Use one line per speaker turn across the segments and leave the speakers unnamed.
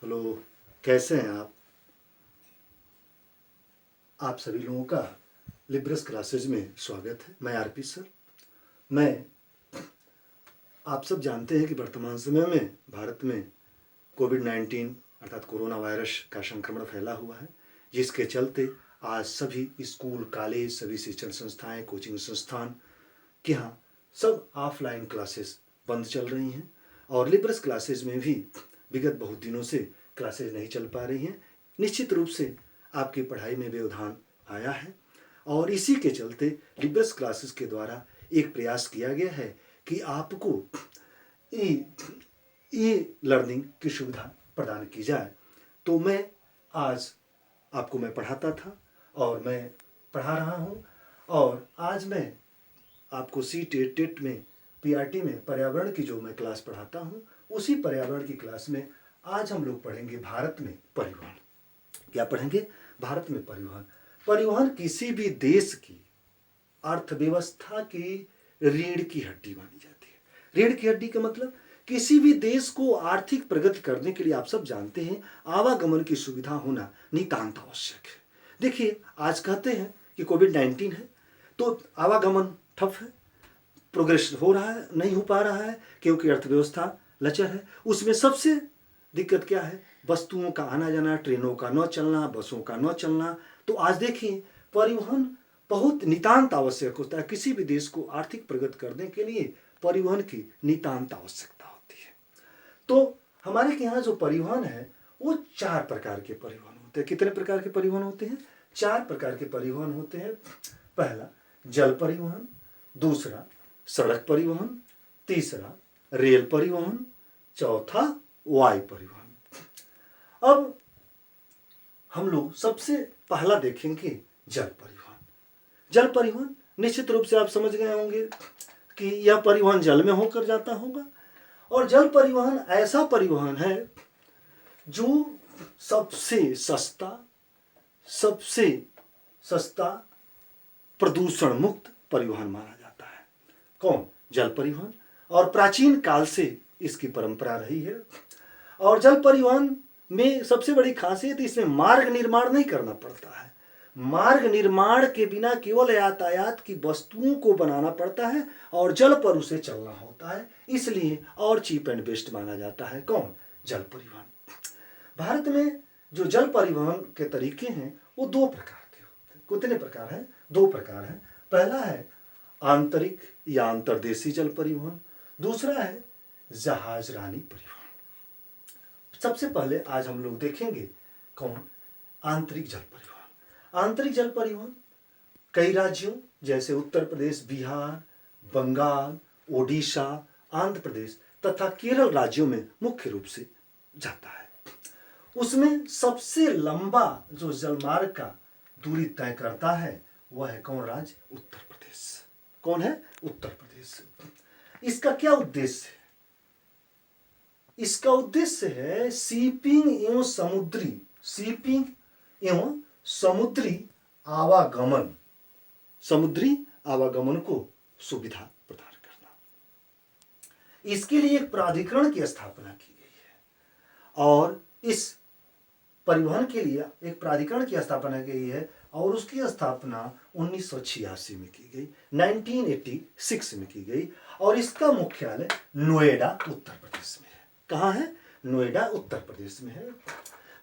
Hello, कैसे हैं आप सभी लोगों का लिब्रस क्लासेज में स्वागत है। मैं आरपी सर। मैं आप सब जानते हैं कि वर्तमान समय में भारत में कोविड-19 अर्थात कोरोना वायरस का संक्रमण फैला हुआ है, जिसके चलते आज सभी स्कूल, कॉलेज, सभी शिक्षण संस्थाएं, कोचिंग संस्थान के यहाँ सब ऑफलाइन क्लासेस बंद चल रही हैं और लिब्रस क्लासेज में भी विगत बहुत दिनों से क्लासेज नहीं चल पा रही हैं। निश्चित रूप से आपकी पढ़ाई में व्यवधान आया है और इसी के चलते लिब्रस क्लासेस के द्वारा एक प्रयास किया गया है कि आपको ई लर्निंग की सुविधा प्रदान की जाए। तो मैं आज आपको मैं पढ़ाता था और मैं पढ़ा रहा हूँ और आज मैं आपको टेट में पीआरटी में पर्यावरण की जो मैं क्लास पढ़ाता हूँ, उसी पर्यावरण की क्लास में आज हम लोग पढ़ेंगे भारत में परिवहन। क्या पढ़ेंगे? भारत में परिवहन। परिवहन किसी भी देश की अर्थव्यवस्था की रीढ़ की हड्डी मानी जाती है। रीढ़ की हड्डी का मतलब किसी भी देश को आर्थिक प्रगति करने के लिए आप सब जानते हैं आवागमन की सुविधा होना नितांत आवश्यक है। देखिए, आज कहते हैं कि कोविड-19 है तो आवागमन ठप है, प्रोग्रेस हो रहा है, नहीं हो पा रहा है क्योंकि अर्थव्यवस्था लचर है। उसमें सबसे दिक्कत क्या है? वस्तुओं का आना जाना, ट्रेनों का न चलना, बसों का न चलना। तो आज देखिए, परिवहन बहुत नितांत आवश्यक होता है। किसी भी देश को आर्थिक प्रगति करने के लिए परिवहन की नितांत आवश्यकता होती है। तो हमारे यहाँ जो परिवहन है वो 4 प्रकार के परिवहन होते हैं। कितने प्रकार के परिवहन होते हैं? 4 प्रकार के परिवहन होते हैं। पहला जल परिवहन, दूसरा सड़क परिवहन, तीसरा रेल परिवहन, चौथा वायु परिवहन। अब हम लोग सबसे पहला देखेंगे जल परिवहन। जल परिवहन निश्चित रूप से आप समझ गए होंगे कि यह परिवहन जल में होकर जाता होगा और जल परिवहन ऐसा परिवहन है जो सबसे सस्ता प्रदूषण मुक्त परिवहन माना जाता है। कौन? जल परिवहन। और प्राचीन काल से इसकी परंपरा रही है और जल परिवहन में सबसे बड़ी खासियत इसमें मार्ग निर्माण नहीं करना पड़ता है। मार्ग निर्माण के बिना केवल यातायात की वस्तुओं को बनाना पड़ता है और जल पर उसे चलना होता है, इसलिए और चीप एंड बेस्ट माना जाता है। कौन? जल परिवहन। भारत में जो जल परिवहन के तरीके हैं वो 2 प्रकार के होते हैं। कितने प्रकार हैं? 2 प्रकार हैं। पहला है आंतरिक या अंतर्देशीय जल परिवहन, दूसरा है जहाज रानी परिवहन। सबसे पहले आज हम लोग देखेंगे कौन? आंतरिक जल परिवहन। आंतरिक जल परिवहन कई राज्यों जैसे उत्तर प्रदेश, बिहार, बंगाल, ओडिशा, आंध्र प्रदेश तथा केरल राज्यों में मुख्य रूप से जाता है। उसमें सबसे लंबा जो जलमार्ग का दूरी तय करता है वह है कौन राज्य? उत्तर प्रदेश। कौन है? उत्तर प्रदेश। इसका क्या उद्देश्य है? इसका उद्देश्य है शिपिंग एवं समुद्री आवागमन को सुविधा प्रदान करना। इसके लिए एक प्राधिकरण की स्थापना की गई है और इस परिवहन के लिए एक प्राधिकरण की स्थापना की गई है और उसकी स्थापना 1986 में की गई, 1986 में की गई और इसका मुख्यालय नोएडा उत्तर प्रदेश में है। कहाँ है? नोएडा उत्तर प्रदेश में है।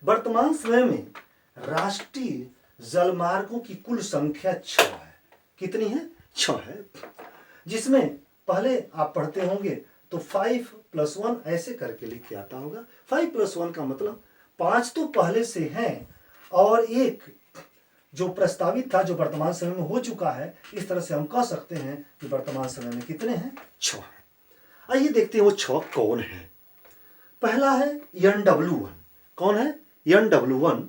वर्तमान समय में राष्ट्रीय जलमार्गों की कुल संख्या 6 है। कितनी है? 6 है, जिसमें पहले आप पढ़ते होंगे तो 5+1 ऐसे करके लिख के आता होगा। 5+1 का मतलब 5 तो पहले से हैं और एक जो प्रस्तावित था जो वर्तमान समय में हो चुका है। इस तरह से हम कह सकते हैं कि वर्तमान समय में कितने हैं? 6 हैं। आइए देखते हैं वो 6 कौन है। पहला है NW1। कौन है? NW1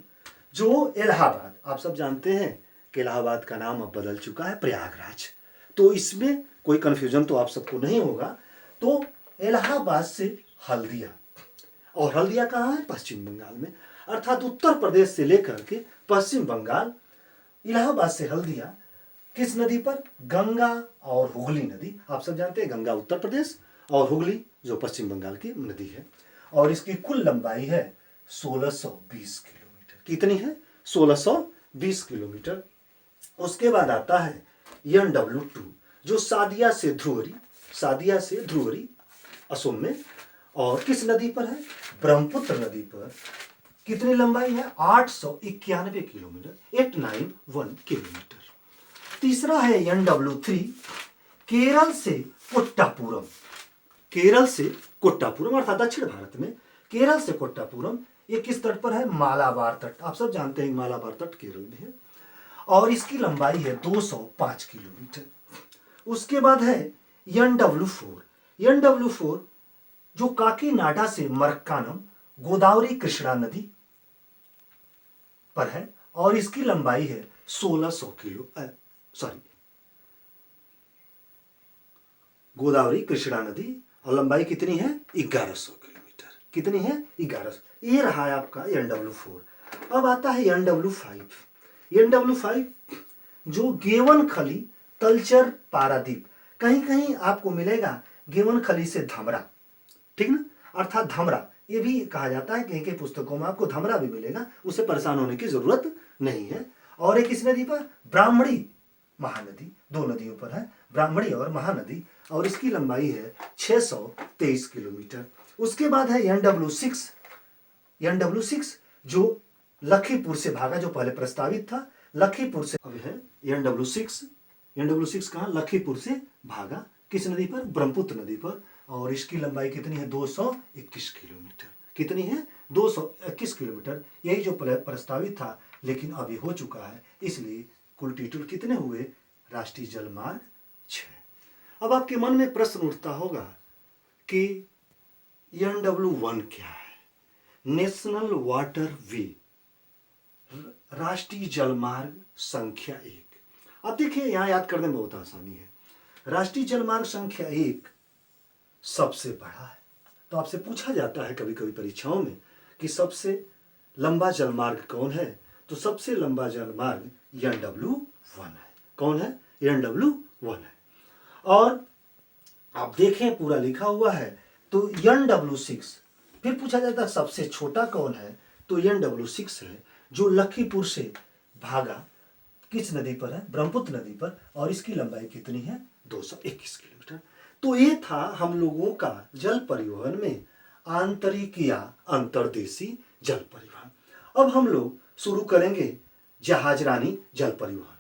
जो इलाहाबाद, आप सब जानते हैं कि इलाहाबाद का नाम अब बदल चुका है प्रयागराज, तो इसमें कोई कंफ्यूजन तो आप सबको नहीं होगा। तो इलाहाबाद से हल्दिया, और हल्दिया कहाँ है? पश्चिम बंगाल में। अर्थात उत्तर प्रदेश से लेकर के पश्चिम बंगाल, इलाहाबाद से हल्दिया किस नदी पर? गंगा और हुगली नदी। आप सब जानते हैं गंगा उत्तर प्रदेश और हुगली जो पश्चिम बंगाल की नदी है और इसकी कुल लंबाई है 1620 किलोमीटर। कितनी है? 1620 किलोमीटर। उसके बाद आता है NW2 जो सादिया से ध्रुवरी असम में, और किस नदी पर है? ब्रह्मपुत्र नदी पर। कितनी लंबाई है? 891 किलोमीटर, 891 किलोमीटर। तीसरा है NW3 केरल से कोट्टापुरम अर्थात दक्षिण भारत में, केरल से कोट्टापुरम। ये किस तट पर है? मालाबार तट। आप सब जानते हैं मालाबार तट केरल में है, और इसकी लंबाई है 205 किलोमीटर। उसके बाद है NW4 जो काकीनाडा से मरक्कानम गोदावरी कृष्णा नदी पर है, और इसकी लंबाई है 1600 गोदावरी कृष्णा नदी, और लंबाई कितनी है? 1100 किलोमीटर। कितनी है? 1100। ये रहा है आपका NW4। अब आता है NW5 जो गेवनखली तलचर पारादीप। कहीं कहीं आपको मिलेगा गेवनखली से धमरा, ठीक ना, अर्थात धमरा ये भी कहा जाता है। कहीं कहीं पुस्तकों में आपको धमरा भी मिलेगा, उससे परेशान होने की जरूरत नहीं है। और एक किस नदी पर? ब्राह्मणी महानदी। दो नदियों पर है, ब्राह्मणी और महानदी, और इसकी लंबाई है 623 किलोमीटर। उसके बाद है NW6 जो लखीमपुर से भागा, जो पहले प्रस्तावित था लखीमपुर से। अब है NW6 कहाँ? लखीमपुर से भागा। किस नदी पर? ब्रह्मपुत्र नदी पर, और इसकी लंबाई कितनी है? 221 किलोमीटर। कितनी है? 221 किलोमीटर। यही जो प्रस्तावित था लेकिन अभी हो चुका है, इसलिए कुल टीटुल कितने हुए? राष्ट्रीय जलमार्ग 6। अब आपके मन में प्रश्न उठता होगा कि NW1 क्या है? नेशनल वाटर वे, राष्ट्रीय जलमार्ग संख्या 1। अब देखिए यहां याद करने में बहुत आसानी है। राष्ट्रीय जलमार्ग संख्या 1 सबसे बड़ा है। तो आपसे पूछा जाता है कभी कभी परीक्षाओं में कि सबसे लंबा जलमार्ग कौन है? तो सबसे लंबा जलमार्ग NW1 है। कौन है? NW1 है। और आप देखें पूरा लिखा हुआ है तो NW6। फिर पूछा जाता है सबसे छोटा कौन है? तो NW6 है जो लखीमपुर से भागा। किस नदी पर है? ब्रह्मपुत्र नदी पर, और इसकी लंबाई कितनी है? 221 किलोमीटर। तो ये था हम लोगों का जल परिवहन में आंतरिक या अंतर्देशीय जल परिवहन। अब हम लोग शुरू करेंगे जहाजरानी जल परिवहन।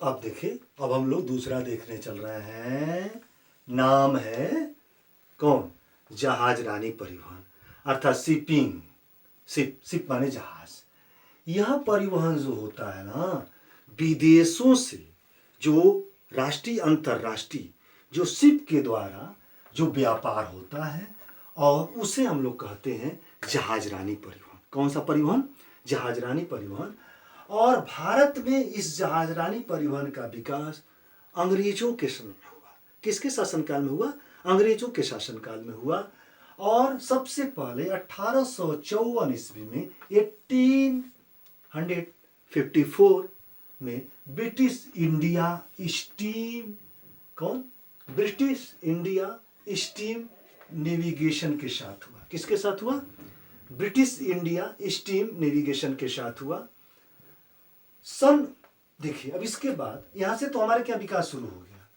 अब देखिए, अब हम लोग दूसरा देखने चल रहे हैं। नाम है कौन? जहाजरानी परिवहन अर्थात शिपिंग। शिप माने जहाज। यह परिवहन जो होता है ना, विदेशों से जो राष्ट्रीय अंतरराष्ट्रीय जो शिप के द्वारा जो व्यापार होता है, और उसे हम लोग कहते हैं जहाजरानी परिवहन। कौन सा परिवहन? जहाजरानी परिवहन। और भारत में इस जहाजरानी परिवहन का विकास अंग्रेजों के समय में हुआ। किसके शासनकाल में हुआ? अंग्रेजों के शासनकाल में हुआ। और सबसे पहले 1854 ईस्वी में 1854 में ब्रिटिश इंडिया स्टीम नेविगेशन के साथ हुआ। किसके साथ हुआ? ब्रिटिश इंडिया स्टीम नेविगेशन के साथ हुआ। देखिए, अब इसके बाद यहां से तो हमारे क्या विकास शुरू हो गया।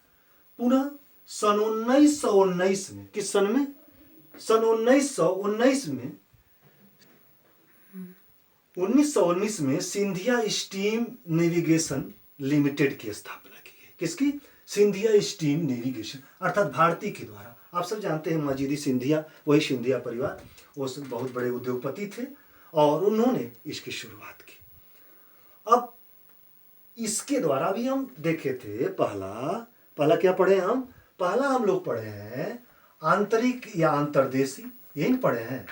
पुनः सन 1919 में, किस सन में? सन 1919 में सिंधिया स्टीम नेविगेशन लिमिटेड की स्थापना की गई। किसकी? सिंधिया स्टीम नेविगेशन अर्थात भारती के द्वारा। आप सब जानते हैं मजीदी सिंधिया, वही सिंधिया परिवार, वो बहुत बड़े उद्योगपति थे और उन्होंने इसकी शुरुआत की। अब इसके द्वारा भी हम देखे थे, पहला क्या पढ़े हम? पहला हम लोग पढ़े हैं आंतरिक या अंतर्देशी, यही पढ़े हैं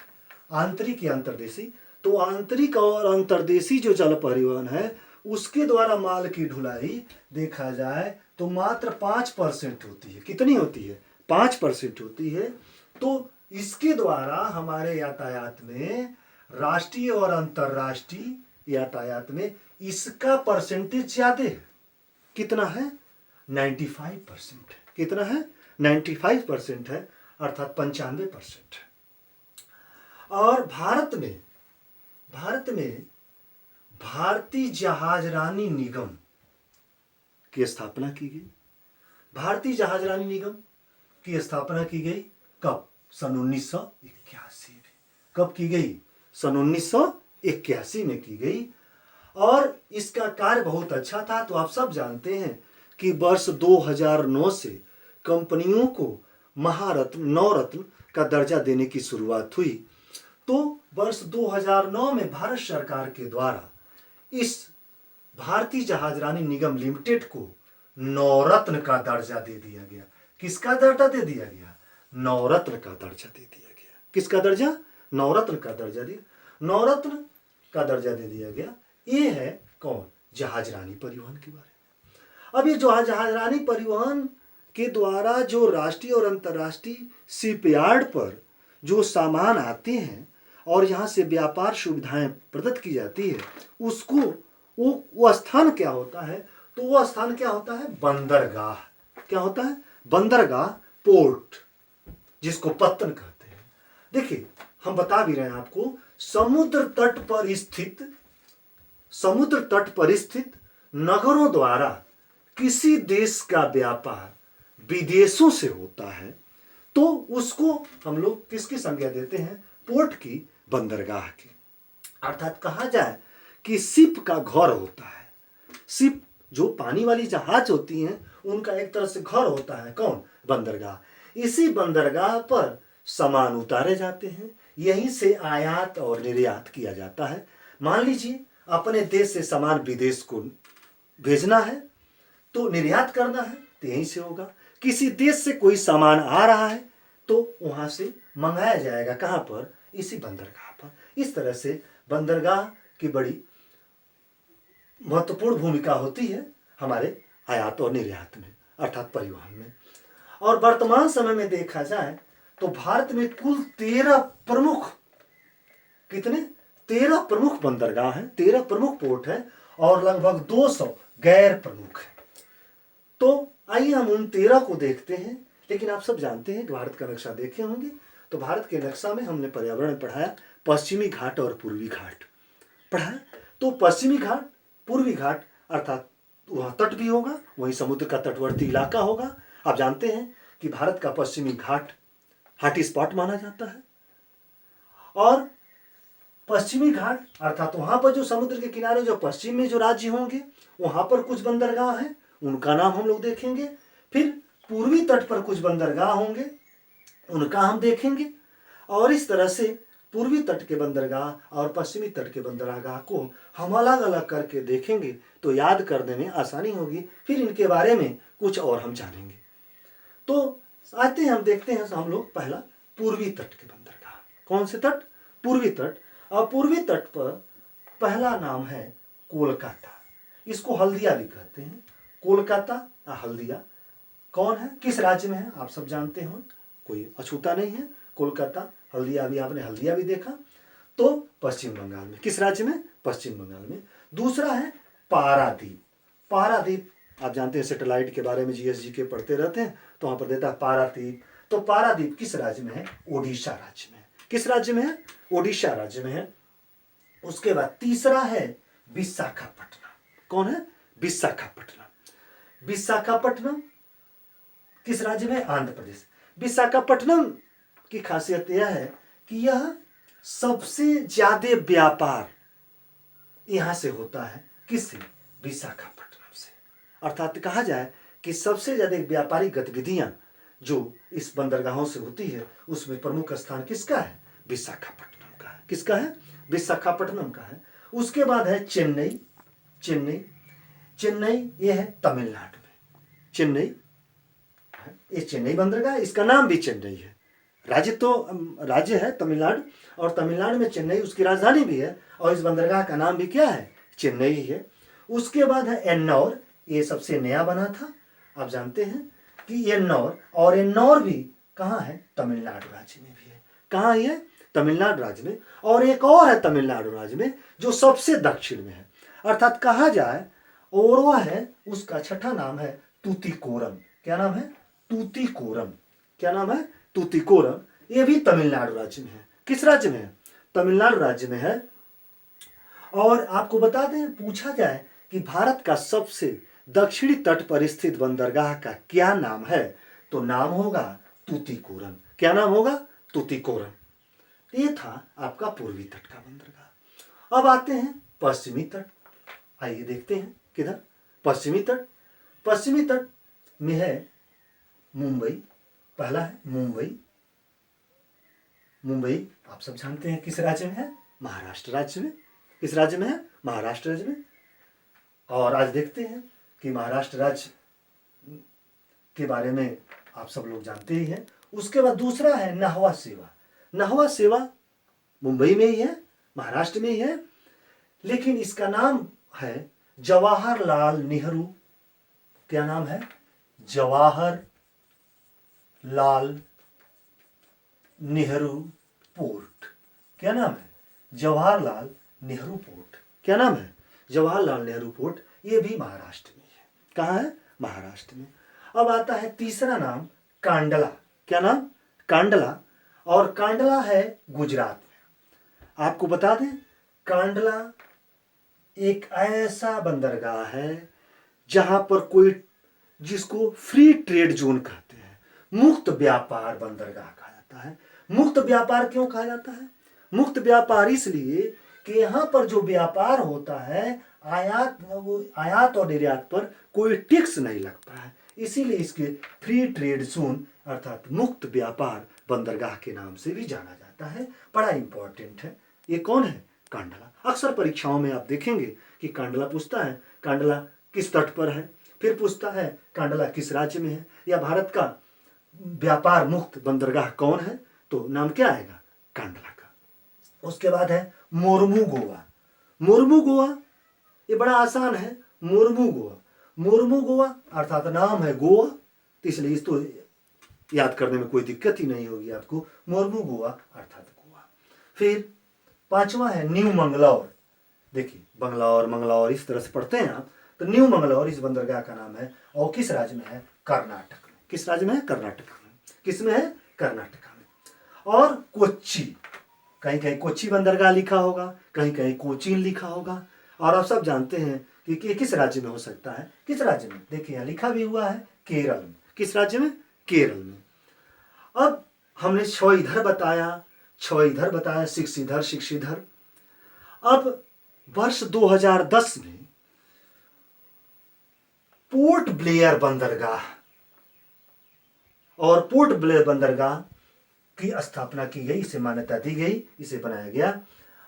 आंतरिक या अंतर्देशी। तो आंतरिक और अंतर्देशी जो जल परिवहन है उसके द्वारा माल की ढुलाई देखा जाए तो मात्र 5% होती है। कितनी होती है? 5% होती है। तो इसके द्वारा हमारे यातायात में, राष्ट्रीय और अंतर्राष्ट्रीय यातायात में इसका परसेंटेज ज्यादा है। कितना है? 95% है। कितना है? 95% है, अर्थात 95% है। और भारत में भारतीय जहाजरानी निगम की स्थापना की गई। भारतीय जहाजरानी निगम की स्थापना की गई कब? सन 1981 में। कब की गई? सन 1981 में की गई। और इसका कार्य बहुत अच्छा था। तो आप सब जानते हैं कि वर्ष 2009 से कंपनियों को महारत्न, नवरत्न का दर्जा देने की शुरुआत हुई। तो वर्ष 2009 में भारत सरकार के द्वारा इस भारतीय जहाजरानी निगम लिमिटेड को नवरत्न का दर्जा दे दिया गया। किसका दर्जा दे दिया गया? नवरत्न का दर्जा दे दिया गया। किसका दर्जा? नवरत्न का दर्जा दिया। नवरत्न का दर्जा दे दिया गया। ये है कौन? जहाजरानी परिवहन के बारे में। अब ये जो जहाजरानी परिवहन के द्वारा जो राष्ट्रीय और अंतर्राष्ट्रीय शिपयार्ड पर जो सामान आते हैं और यहाँ से व्यापार सुविधाएं प्रदत्त की जाती है, उसको वो स्थान क्या होता है? तो वो स्थान क्या होता है? बंदरगाह। क्या होता है? बंदरगाह, पोर्ट, जिसको पत्तन कहते हैं। देखिए, हम बता भी रहे हैं आपको, समुद्र तट पर स्थित नगरों द्वारा किसी देश का व्यापार विदेशों से होता है तो उसको हम लोग किसकी संज्ञा देते हैं? पोर्ट की, बंदरगाह की। अर्थात कहा जाए कि शिप का घर होता है। शिप जो पानी वाली जहाज होती हैं उनका एक तरह से घर होता है। कौन? बंदरगाह। इसी बंदरगाह पर सामान उतारे जाते हैं, यहीं से आयात और निर्यात किया जाता है। मान लीजिए अपने देश से सामान विदेश को भेजना है तो निर्यात करना है तो यहीं से होगा। किसी देश से कोई सामान आ रहा है तो वहां से मंगाया जाएगा। कहां पर? इसी बंदरगाह पर। इस तरह से बंदरगाह की बड़ी महत्वपूर्ण भूमिका होती है हमारे आयात और निर्यात में, अर्थात परिवहन में। और वर्तमान समय में देखा जाए तो भारत में कुल 13 प्रमुख, कितने? 13 प्रमुख बंदरगाह हैं, 13 प्रमुख पोर्ट हैं और लगभग 200 गैर प्रमुख हैं। तो आइए हम उन 13 को देखते हैं। लेकिन आप सब जानते हैं कि भारत का नक्शा देखे होंगे तो भारत के नक्शा में हमने पर्यावरण पढ़ाया, पश्चिमी घाट और पूर्वी घाट पढ़ाया। तो पश्चिमी घाट, पूर्वी घाट अर्थात वहां तट भी होगा, वहीं समुद्र का तटवर्ती इलाका होगा। आप जानते हैं कि भारत का पश्चिमी घाट हॉट स्पॉट माना जाता है। और पश्चिमी घाट अर्थात वहां पर जो समुद्र के किनारे जो पश्चिम में जो राज्य होंगे वहां पर कुछ बंदरगाह हैं, उनका नाम हम लोग देखेंगे। फिर पूर्वी तट पर कुछ बंदरगाह होंगे, उनका हम देखेंगे। और इस तरह से पूर्वी तट के बंदरगाह और पश्चिमी तट के बंदरगाह को हम अलग अलग करके देखेंगे तो याद करने में आसानी होगी। फिर इनके बारे में कुछ और हम जानेंगे। तो आते हैं, हम देखते हैं हम लोग पहला पूर्वी तट के बंदरगाह। कौन से तट? पूर्वी तट। और पूर्वी तट पर पहला नाम है कोलकाता। इसको हल्दिया भी कहते हैं। कोलकाता या हल्दिया कौन है, किस राज्य में है? आप सब जानते हो, कोई अछूता नहीं है। कोलकाता, हल्दिया भी, आपने हल्दिया भी देखा। तो पश्चिम बंगाल में। किस राज्य में? पश्चिम बंगाल में। दूसरा है पारादीप। पारादीप आप जानते हैं, सैटेलाइट के बारे में जीएसजी के पढ़ते रहते हैं तो वहां पर देता है पारादीप। तो पारादीप किस राज्य में है? ओडिशा राज्य में। किस राज्य में है? ओडिशा राज्य में है। उसके बाद तीसरा है विशाखापट्टनम। कौन है? विशाखापट्टनम। विशाखापट्टनम किस राज्य में? आंध्र प्रदेश। विशाखापट्टनम की खासियत यह है कि यह सबसे ज्यादा व्यापार यहां से होता है। किससे? विशाखापट्टनम से। अर्थात कहा जाए कि सबसे ज्यादा व्यापारिक गतिविधियां जो इस बंदरगाहों से होती है उसमें प्रमुख स्थान किसका है? विशाखापट्टनम का है। किसका है? विशाखापट्टनम का है। उसके बाद है चेन्नई। चेन्नई यह है तमिलनाडु में। चेन्नई, ये चेन्नई बंदरगाह, इसका नाम भी चेन्नई है। राज्य है तमिलनाडु और तमिलनाडु में चेन्नई उसकी राजधानी भी है और इस बंदरगाह का नाम भी क्या है? चेन्नई है। उसके बाद है एन्नौर। ये सबसे नया बना था। आप जानते हैं कि एन्नौर, और एन्नौर भी कहाँ है? तमिलनाडु राज्य में भी है। कहाँ है? तमिलनाडु राज्य में। और एक और है तमिलनाडु राज्य में जो सबसे दक्षिण में है। अर्थात कहा जाए और वह है, उसका छठा नाम है तूतीकोरम। क्या नाम है? तूतीकोरम। क्या नाम है? तूतीकोरम। ये भी तमिलनाडु राज्य में है। किस राज्य में है? तमिलनाडु राज्य में है। और आपको बता दें, पूछा जाए कि भारत का सबसे दक्षिणी तट पर स्थित बंदरगाह का क्या नाम है, तो नाम होगा तूतीकोरन। क्या नाम होगा? तूतीकोरन। ये था आपका पूर्वी तट का बंदरगाह। अब आते हैं पश्चिमी तट। आइए देखते हैं किधर। पश्चिमी तट। पश्चिमी तट में है मुंबई। पहला है मुंबई। मुंबई आप सब जानते हैं किस राज्य में है? महाराष्ट्र राज्य में। किस राज्य में है? महाराष्ट्र राज्य में। और आज देखते हैं कि महाराष्ट्र राज्य के बारे में आप सब लोग जानते ही हैं। उसके बाद दूसरा है नाहवा शेवा। नाहवा शेवा मुंबई में ही है, महाराष्ट्र में ही है, लेकिन इसका नाम है जवाहरलाल नेहरू। क्या नाम है? जवाहरलाल नेहरू पोर्ट। क्या नाम है? जवाहरलाल नेहरू पोर्ट। क्या नाम है? जवाहरलाल नेहरू पोर्ट। ये भी महाराष्ट्र में है। कहाँ है? महाराष्ट्र में। अब आता है तीसरा नाम कांडला। क्या नाम? कांडला। और कांडला है गुजरात में। आपको बता दें, कांडला एक ऐसा बंदरगाह है जहां पर कोई, जिसको फ्री ट्रेड जोन कहते हैं, मुक्त व्यापार बंदरगाह कहा जाता है। मुक्त व्यापार क्यों कहा जाता है? मुक्त व्यापार इसलिए कि यहाँ पर जो व्यापार होता है, आयात और निर्यात पर कोई टैक्स नहीं लगता है, इसीलिए इसके फ्री ट्रेड जोन अर्थात मुक्त व्यापार बंदरगाह के नाम से भी जाना जाता है। बड़ा इंपॉर्टेंट है। ये कौन है? कांडला। अक्सर परीक्षाओं में आप देखेंगे कि कांडला पूछता है कांडला किस तट पर है, फिर पूछता है कांडला किस राज्य में है, या भारत का व्यापार मुक्त बंदरगाह कौन है, तो नाम क्या आएगा? कांडला का। उसके बाद है मोरमू गोवा। मोरमू गोवा ये बड़ा आसान है। मोरमू गोवा। मोरमू गोवा अर्थात नाम है गोवा, इसलिए इसको याद करने में कोई दिक्कत ही नहीं होगी आपको। मोरमू गोवा अर्थात गोवा। फिर पांचवा है न्यू मंगलौर। देखिए बंगलौर मंगलौर इस तरह से पढ़ते हैं आप, तो न्यू मंगलौर इस बंदरगाह का नाम है। और किस राज्य में है? कर्नाटक में। किस राज्य में है? कर्नाटक में। किस में है? कर्नाटक में। और कोच्चि, कहीं कहीं कोच्चि बंदरगाह लिखा होगा, कहीं कहीं कोचीन लिखा होगा। और आप सब जानते हैं कि किस राज्य में हो सकता है। किस राज्य में? देखिए यहाँ लिखा भी हुआ है केरल में। किस राज्य में? केरल में। अब हमने 6 इधर बताया, 6 इधर बताया, 6 इधर, 6 इधर। अब वर्ष 2010 में पोर्ट ब्लेयर बंदरगाह और पोर्ट ब्लेयर बंदरगाह की स्थापना की गई, इसे मान्यता दी गई, इसे बनाया गया।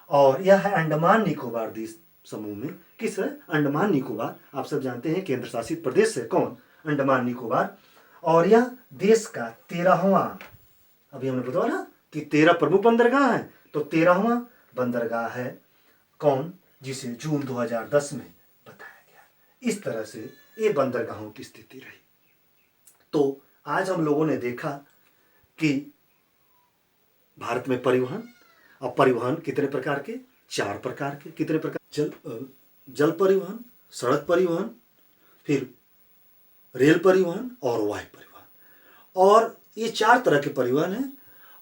और यह है अंडमान निकोबार द्वीप समूह में। किस है? अंडमान निकोबार। आप सब जानते हैं केंद्र शासित प्रदेश है कौन? अंडमान निकोबार। और यह देश का 13वां, अभी हमने बताया ना कि 13 प्रमुख बंदरगाह हैं, तो 13वां बंदरगाह है कौन? जिसे जून 2010 में बताया गया। इस तरह से ये बंदरगाहों की स्थिति रही। तो आज हम लोगों ने देखा कि भारत में परिवहन, और परिवहन कितने प्रकार के? 4 प्रकार के। कितने प्रकार? जल परिवहन, सड़क परिवहन, फिर रेल परिवहन और वायु परिवहन। और ये 4 तरह के परिवहन हैं।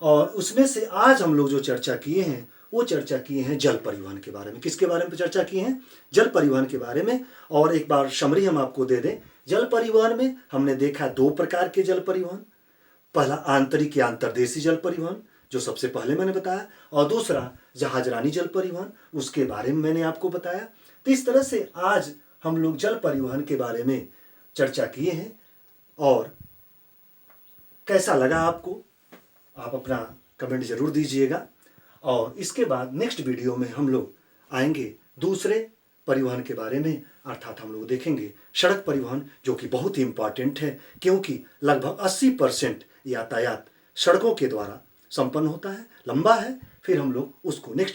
और उसमें से आज हम लोग जो चर्चा किए हैं, वो चर्चा किए हैं जल परिवहन के बारे में। किसके बारे में चर्चा किए हैं? जल परिवहन के बारे में। और एक बार समरी हम आपको दे दें। जल परिवहन में हमने देखा 2 प्रकार के जल परिवहन। पहला आंतरिक या अंतर्देशीय जल परिवहन, जो सबसे पहले मैंने बताया, और दूसरा जहाजरानी जल परिवहन, उसके बारे में मैंने आपको बताया। तो इस तरह से आज हम लोग जल परिवहन के बारे में चर्चा किए हैं। और कैसा लगा आपको? आप अपना कमेंट जरूर दीजिएगा। और इसके बाद नेक्स्ट वीडियो में हम लोग आएंगे दूसरे परिवहन के बारे में, अर्थात हम लोग देखेंगे सड़क परिवहन, जो कि बहुत ही इम्पॉर्टेंट है, क्योंकि लगभग 80% यातायात सड़कों के द्वारा संपन्न होता है, लंबा है। फिर हम लोग उसको नेक्स्ट